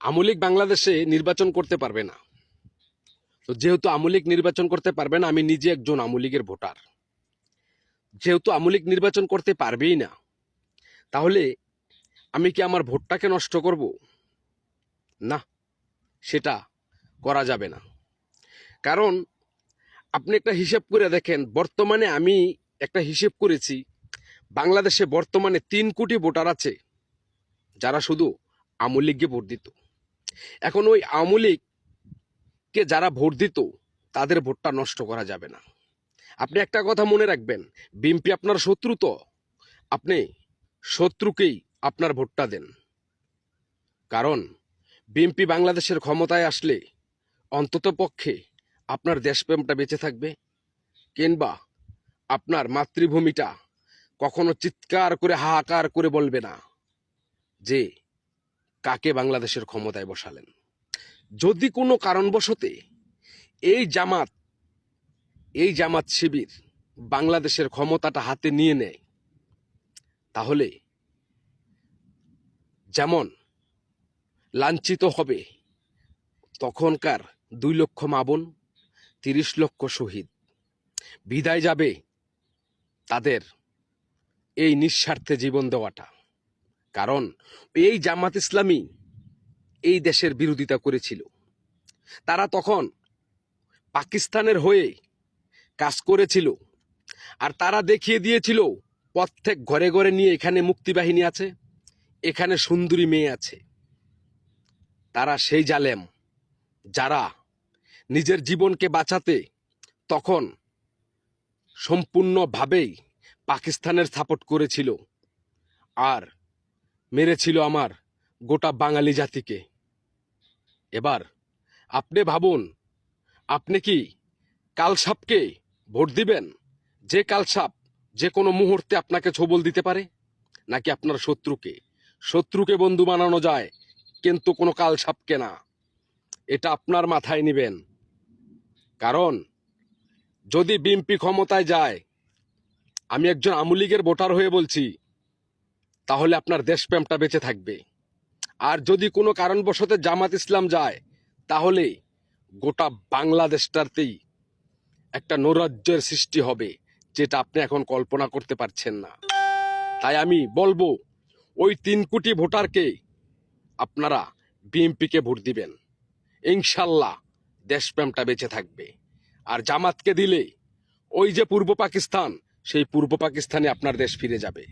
আওয়ামী লীগ বাংলাদেশে নির্বাচন করতে পারবে না। তো যেহেতু আওয়ামী লীগ নির্বাচন করতে পারবে না, আমি নিজে একজন আওয়ামী লীগের ভোটার। যেহেতু আওয়ামী লীগ নির্বাচন করতে পারবেই না, তাহলে আমি কি আমার ভোটটাকে নষ্ট করব? না, সেটা করা যাবে না। কারণ আপনি একটা হিসেব করে দেখেন, বর্তমানে আমি একটা হিসেব করেছি, বাংলাদেশে বর্তমানে 3 কোটি ভোটার আছে যারা শুধু আওয়ামী লীগকে ভোট দিত। এখন ওই আওয়ামী লীগকে যারা ভোট দিত, তাদের ভোটটা নষ্ট করা যাবে না। আপনি একটা কথা মনে রাখবেন, বিএনপি আপনার শত্রু, তো আপনি শত্রুকেই আপনার ভোটটা দেন। কারণ বিএনপি বাংলাদেশের ক্ষমতায় আসলে অন্তত পক্ষে আপনার দেশপ্রেমটা বেঁচে থাকবে, কিংবা আপনার মাতৃভূমিটা কখনো চিৎকার করে হাহাকার করে বলবে না যে কাকে বাংলাদেশের ক্ষমতায় বসালেন। যদি কোনো কারণবশতে এই জামাত শিবির বাংলাদেশের ক্ষমতাটা হাতে নিয়ে নেয়, তাহলে যেমন লাঞ্ছিত হবে তখনকার 2 লক্ষ মা বোন, 30 লক্ষ শহীদ, বিদায় যাবে তাদের এই নিঃস্বার্থে জীবন দেওয়াটা। কারণ এই জামাত ইসলামী এই দেশের বিরোধিতা করেছিল। তারা তখন পাকিস্তানের হয়ে কাজ করেছিল, আর তারা দেখিয়ে দিয়েছিল প্রত্যেক ঘরে ঘরে নিয়ে এখানে মুক্তিবাহিনী আছে, এখানে সুন্দরী মেয়ে আছে। তারা সেই জালেম যারা নিজের জীবনকে বাঁচাতে তখন সম্পূর্ণভাবেই পাকিস্তানের সাপোর্ট করেছিল আর মেরেছিল আমার গোটা বাঙালি জাতিকে। এবার আপনি ভাবুন, আপনি কি কালসাপকে ভোট দিবেন? যে কালসাপ যে কোনো মুহূর্তে আপনাকে ছোবল দিতে পারে, নাকি আপনার শত্রুকে বন্ধু বানানো যায়, কিন্তু কোনো কালসাপকে না। এটা আপনার মাথায় নিবেন। কারণ যদি বিএনপি ক্ষমতায় যায়, আমি একজন আওয়ামী লীগের ভোটার হয়ে বলছি, তাহলে আপনার দেশপ্রেমটা বেঁচে থাকবে। আর যদি কোনো কারণবশত জামাত ইসলাম যায়, তাহলে গোটা বাংলাদেশটাতেই একটা নৈরাজ্যের সৃষ্টি হবে, যেটা আপনি এখন কল্পনা করতে পারছেন না। তাই আমি বলবো, ওই 3 কোটি ভোটারকে আপনারা বিএনপিকে ভোট দিবেন, ইনশাল্লাহ দেশপ্রেমটা বেঁচে থাকবে। আর জামাতকে দিলে ওই যে পূর্ব পাকিস্তান, সেই পূর্ব পাকিস্তানে আপনার দেশ ফিরে যাবে।